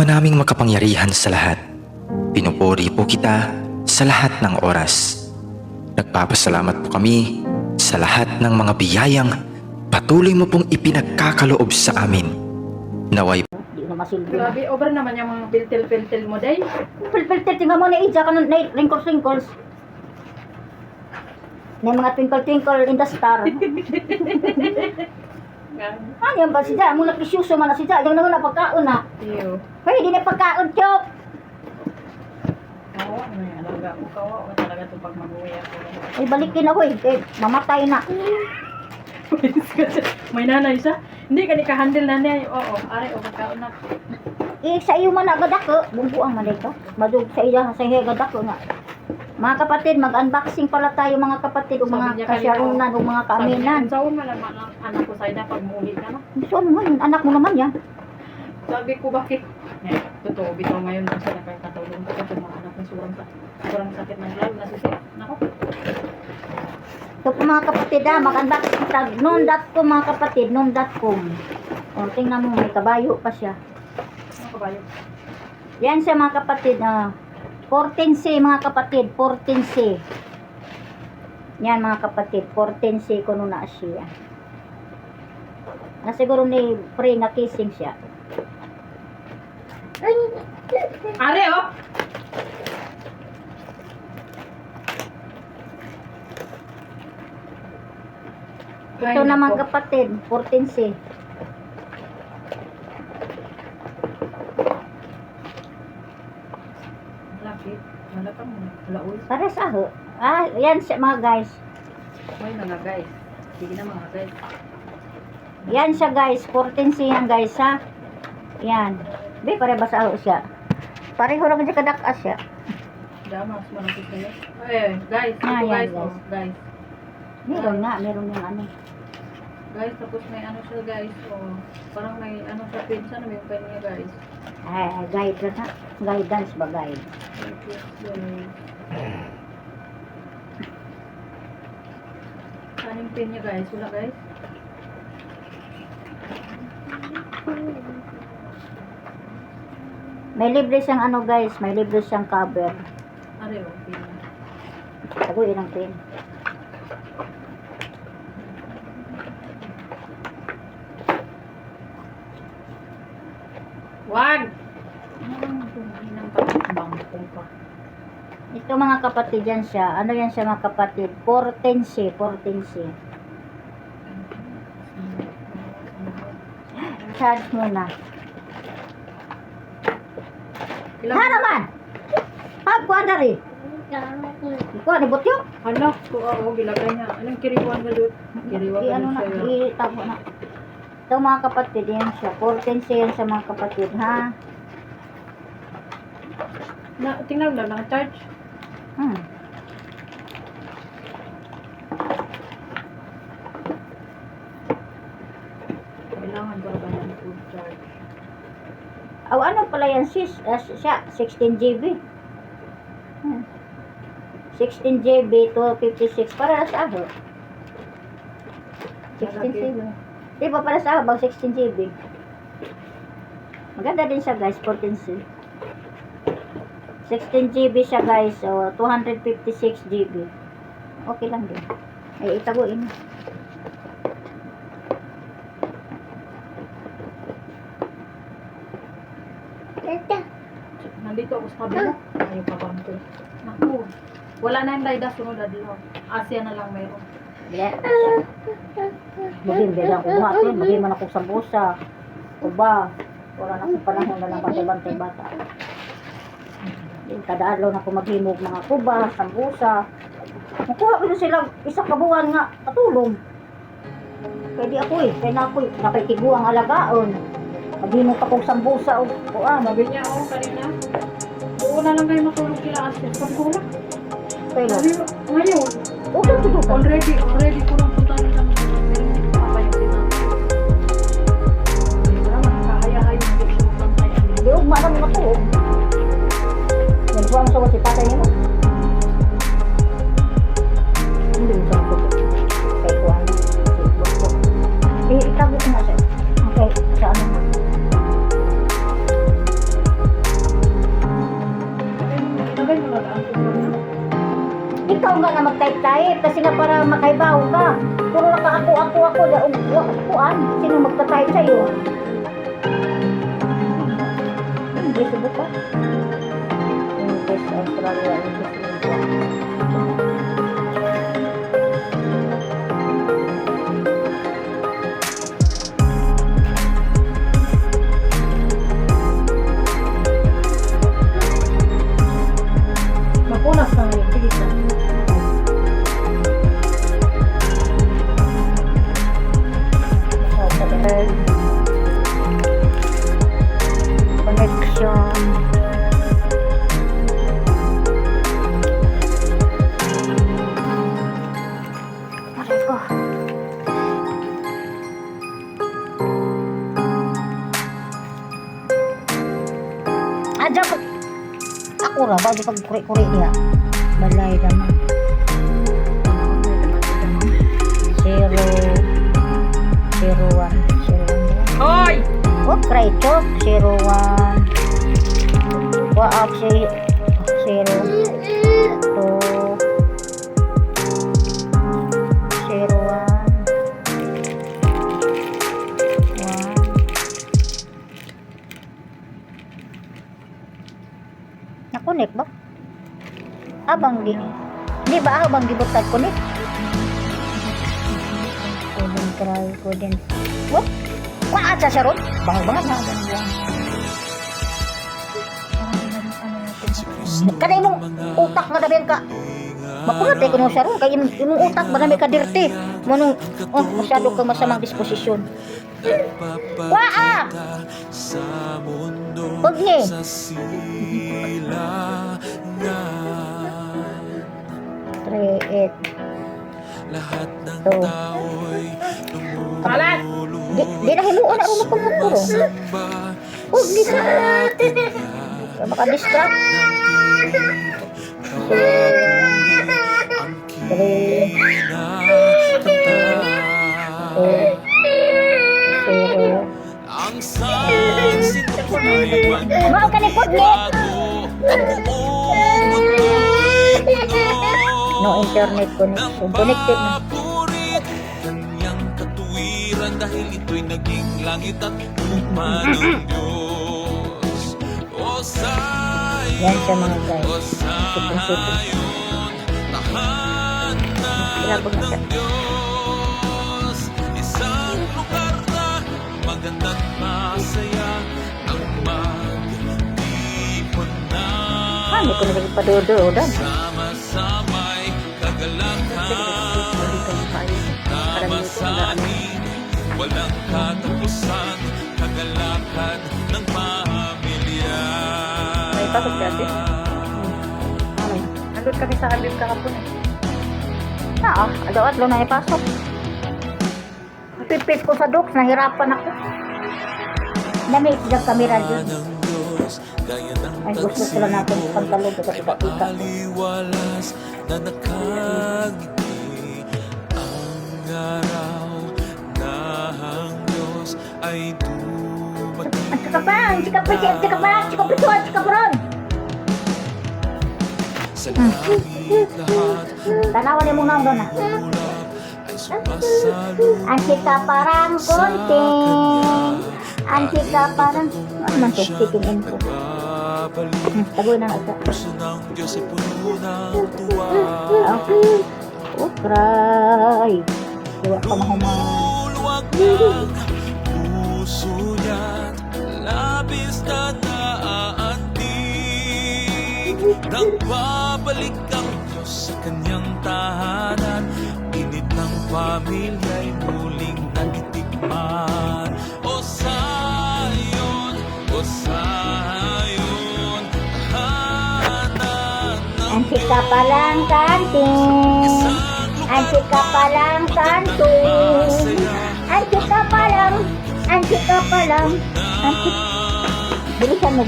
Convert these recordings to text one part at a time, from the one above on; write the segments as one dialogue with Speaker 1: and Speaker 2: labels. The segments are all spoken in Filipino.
Speaker 1: Ama naming makapangyarihan sa lahat, pinupuri po kita sa lahat ng oras. Nagpapasalamat po kami sa lahat ng mga biyayang patuloy mo pong ipinagkakaloob sa amin. Naway
Speaker 2: Di na masilbi.
Speaker 3: Grabe, over naman yung mga piltil-piltil mo, day.
Speaker 2: Pilpil, tingnan mo na Ija ka na wrinkles. Na mga twinkle in the star. Ano yan ba siya? Muna kisyuso man na siya. Yung na pagkaon na.
Speaker 3: Iyo.
Speaker 2: Hoy, di na pagkaon, Chok.
Speaker 3: Kawa, ano yan? Alaga ko, kawa. Wala talaga ito pag mag-uwi ako.
Speaker 2: Ay, balikin ako eh. Mamatay na.
Speaker 3: May nanay siya? Hindi ka ni ka-handle nanay. Oo, aray, o pagkaon na.
Speaker 2: Sa iyo man agad ako. Bumbuang man ito. Madug sa iya, sa iyo agad ako nga. Mga kapatid, mag-unboxing pala tayo mga kapatid o mga
Speaker 3: Sabi niya kanina,
Speaker 2: kasyarunan o mga kaaminan.
Speaker 3: Saan mo naman ang anak ko sa'yo na pag muli ka na?
Speaker 2: Gusto mo yun, anak mo naman yan.
Speaker 3: Sabi ko, bakit? Eh, totoo, bitaw ngayon na siya nakakatulong ko kasi mga anak ng surang sakit ng lalo na sisi. Nako.
Speaker 2: Ito po mga kapatid mag-unboxing tag noon.com mga kapatid, noon.com. O, tingnan mo, may kabayo pa siya.
Speaker 3: Ano ka ba yun?
Speaker 2: Yan siya mga kapatid, 14C mga kapatid, 14C. Yan mga kapatid, 14C kuno na siya. Na siguro ni pre na kissing siya.
Speaker 3: Are, oh!
Speaker 2: Ito naman kapatid, 14C.
Speaker 3: Lapit. Malatang mo. Laoy.
Speaker 2: Para sa ho. Yan siya mga guys.
Speaker 3: May mga guys. Sige na mga guys.
Speaker 2: Yan siya guys, 14C yan guys ha. Yan. Be, pare ba sa ho siya? Pareho lang siya kadakas siya.
Speaker 3: Damas, malapit na yun. Eh, guys.
Speaker 2: Ah,
Speaker 3: Ito
Speaker 2: yan,
Speaker 3: guys.
Speaker 2: guys.
Speaker 3: Oh, guys.
Speaker 2: Meron yung ano.
Speaker 3: Guys, tapos may ano siya guys. Oh, parang may ano siya pinsa na may kanya guys.
Speaker 2: Guidance ha. Guidance ba guide?
Speaker 3: Saan yung pin niya guys? Wala guys?
Speaker 2: May libre siyang ano guys, may libre siyang cover.
Speaker 3: Are, oh, pin niya.
Speaker 2: Taguin ang pin.
Speaker 3: Wag! Hinang bangkong pa.
Speaker 2: Ito mga kapatid yan siya. Ano yan siya mga kapatid? 14C, 14C. Charge muna.
Speaker 3: Ilang?
Speaker 2: Ha naman! Pagkuha na rin. Ikuha ni Butyo.
Speaker 3: Hala, ko ako gilagay niya. Anong kiriwan na doon? Kiriwan ka
Speaker 2: Ano
Speaker 3: doon
Speaker 2: na,
Speaker 3: sa'yo.
Speaker 2: itabo na. Ito mga kapatid, yan siya. 14C yan sa mga kapatid, ha?
Speaker 3: Tingnan lang, naka-charge.
Speaker 2: Hmm.
Speaker 3: Kailangan ko ba yan full charge?
Speaker 2: Ano pala yan sis? Siya, 16 GB. 16 GB to 56 para sa aho. 16 GB. Di ba para sa aho bang 16 GB? Maganda din siya guys, 14C. 16 GB siya guys, so 256 GB. Okay lang din. Ay, itaguin.
Speaker 3: Nandito ako sa kabila. Ayaw pa bang ko. Naku. Wala na yung Dayda, sunod na dito. Asya na lang mayroon.
Speaker 2: Yeah. Maging bilang ko natin, maging man ako sambusa. O ba, wala na akong panahon na lang bantay-bantay bata. Kada adlaw na ako maghimog mga kuba, sambusa. Makuha ko na sila isang kabuhan nga katulong. Kaya di ako kaya na ako napaitigo ang alagaon. Maghimog pa kong sambusa o kuan.
Speaker 3: Sabi niya, oh, kanina. Oo na lang kayo matulog kila Asya. Sabi ko wala.
Speaker 2: Kaya
Speaker 3: Sabi ko, ngayon.
Speaker 2: okay to ka.
Speaker 3: Already ko lang punta na lang. Pero papa yung tinatay. Wala, makakahaya-hayo.
Speaker 2: Hindi ko malang matuog. Yan po ang sagot si tatay niya mo. Hindi ko sagot. Kaya ko ano. Itago ko na siya. Okay, sa ano na. Marunong ka na mag-type-type kasi nga para makaibaw ka. Puro ako. Kuan, sino magta-type sa'yo? English, subot ka? English, Australia, English, India.
Speaker 3: Mapunas na ngayon. Sige ka.
Speaker 2: Connection. Aray ko. Diyan po. Ako ra, bago pag kuri-kuri niya. Balay naman. 0, 01.
Speaker 3: Hoy!
Speaker 2: Oh, cry chok. 01. Waak si 0. 2. 01. 1. Nakunik ba? Abang di ba abang gibutad kunik? Couldn't cry, couldn't. What? Kuan sa siya ron? Bangat na ganun lang. Kanay mong utak nga dabihan ka. Mapunat eh kung siya ron. Kaya imong utak ba namin ka dirty. Manong, masyado kang masamang disposisyon. Waa! Huwag niya. Three, 8.
Speaker 4: Lahat ng
Speaker 2: So,
Speaker 4: tao'y
Speaker 3: Kalat!
Speaker 2: Di na himuon na rumot kong puro. Huwag ni sa kaya maka-distract. Three, 0.
Speaker 4: ang sansin ko'y
Speaker 2: Mao ka ni Pudli.
Speaker 4: magbago ang buong mundo'y puno
Speaker 2: No internet connection. Connected na.
Speaker 4: papurit kanyang katuwiran dahil ito'y naging langit at lupa ng Diyos o sayon
Speaker 2: Yan siya mga guys.
Speaker 4: o sayon tahanan
Speaker 2: Ilabog na siya.
Speaker 4: ng Diyos isang lugar na magandang masaya ang magtipon na
Speaker 2: Hindi ko na padodo-odan.
Speaker 4: sama-sama'y kagalakan na masahin walang katapusan kagalakan ng pamilya
Speaker 3: May pasok siya, ate? Nandun kami sa Habib kahapon eh.
Speaker 2: Adawat lo na ipasok. Pipis ko sa docs, nahirapan ako. Dami isang kamera dyan.
Speaker 4: ng Diyos gaya ng
Speaker 2: Ay, gusto ko lang natin pagtalog sa
Speaker 4: ay
Speaker 2: kita-kita.
Speaker 4: maaliwalas na nakangiti ang araw na ang Diyos ay dumating
Speaker 2: Ang sikapang, sikapron.
Speaker 4: sa langit lahat
Speaker 2: Tanawan niyo muna doon
Speaker 4: ulap ay sumasalo
Speaker 2: Ang sika parang konting. Ang sika parang, ano man to, speaking info.
Speaker 4: babalik
Speaker 2: Tagoy na nga.
Speaker 4: puso ng Diyos ay puno ng tuwa
Speaker 2: Oh, cry. Diwa ka mahuman.
Speaker 4: Ulwag ng puso niya't labis na naaantig nang babalik ang Diyos sa kanyang tahanan init ng pamilya'y muling natitikman o sayon tahanan ng
Speaker 2: Ang sika palang kanting. Ang sika palang kanting. Ang sika palang. Ang sika palang. Ang sika. Bilisan mo.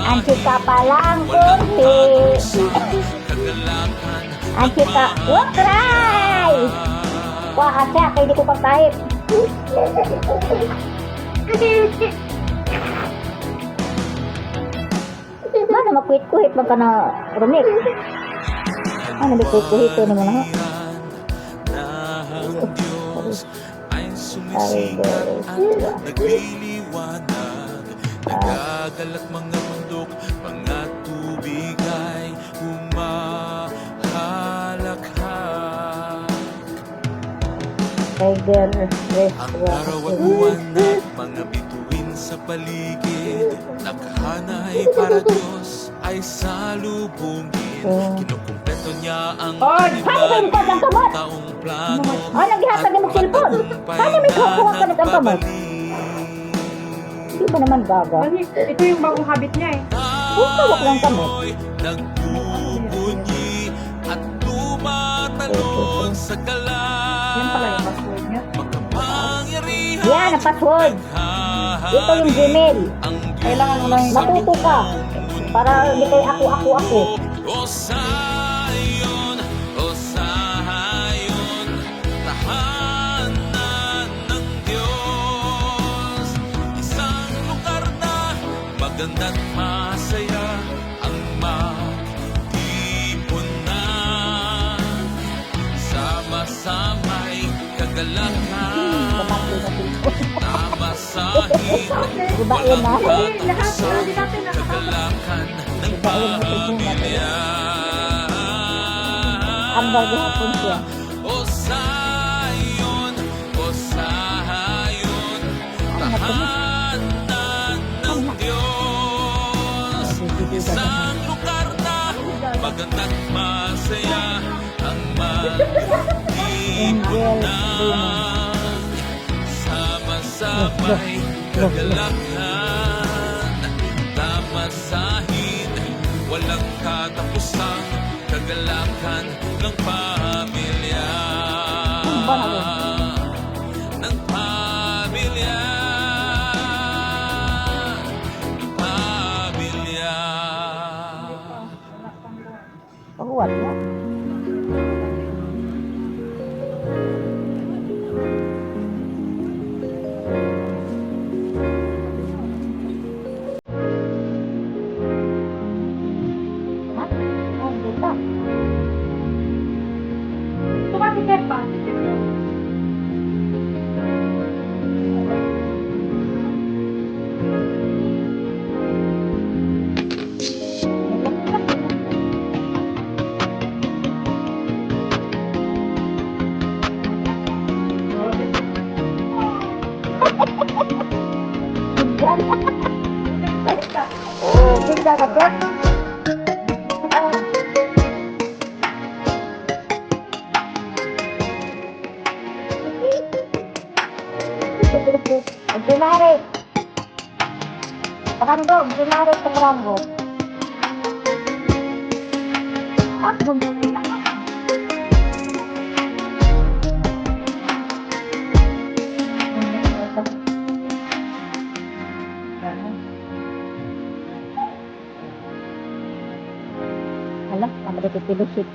Speaker 2: Ang sika palang konti. Ang sika. Huwag cry! Wah, siya. Kaya di ko pagkahit. na makuhit-kuhit man ka na rumik. Ano may kuhit-kuhito naman ha?
Speaker 4: na ang Diyos ay sumisikat at nagliliwanag. Nagagalak mga bundok, mga tubig ay humahalakhak.
Speaker 2: Tiger
Speaker 4: Ang araw at buwan at mga bituin sa paligid, naghahanay para Diyos ay salubungin. Kinukumpleto niya ang
Speaker 2: Oy, saan kayo nagkot ang kamot?
Speaker 4: taong plano.
Speaker 2: Ah, naghihatag mo cellphone. Saan may kukuha ka ng kamot? Hindi ba naman gaga?
Speaker 3: Mami, ito yung bagong habit niya eh.
Speaker 2: Hawak lang kami.
Speaker 4: Nagbubunyi at tumatalon sa
Speaker 3: Yan pala yung
Speaker 4: galang.
Speaker 3: password niya.
Speaker 4: Makapangyarihan
Speaker 2: Yan, ang password. Ito yung Gmail.
Speaker 3: Kailangan mo lang yung
Speaker 2: Matuto ka. Para hindi kayo ako.
Speaker 4: O Zion, tahanan ng Diyos. Isang lugar na maganda't masaya ang mag-ipunan. Sama-sama'y kagalakan, namasahin,
Speaker 2: Ibain na.
Speaker 4: katapusan, kagalakan ng pamilya.
Speaker 2: Ang gagawin siya.
Speaker 4: O Zion, tahanan ng Diyos. Isang lugar na maganda't masaya ang mag-ipunan. Sama-sama'y kagalakan, tamasahin, walang katapusang kagalakan ng pamilya. Ng pamilya. Ng pamilya.
Speaker 2: Pahuwat na. Ha? Oh, dito.
Speaker 3: Tumatiket pa.
Speaker 2: Oh, tingnan ka ba? Ordinary. Pakango, ordinary sa pakango. Ako mo. Alam, ang dito pilusit.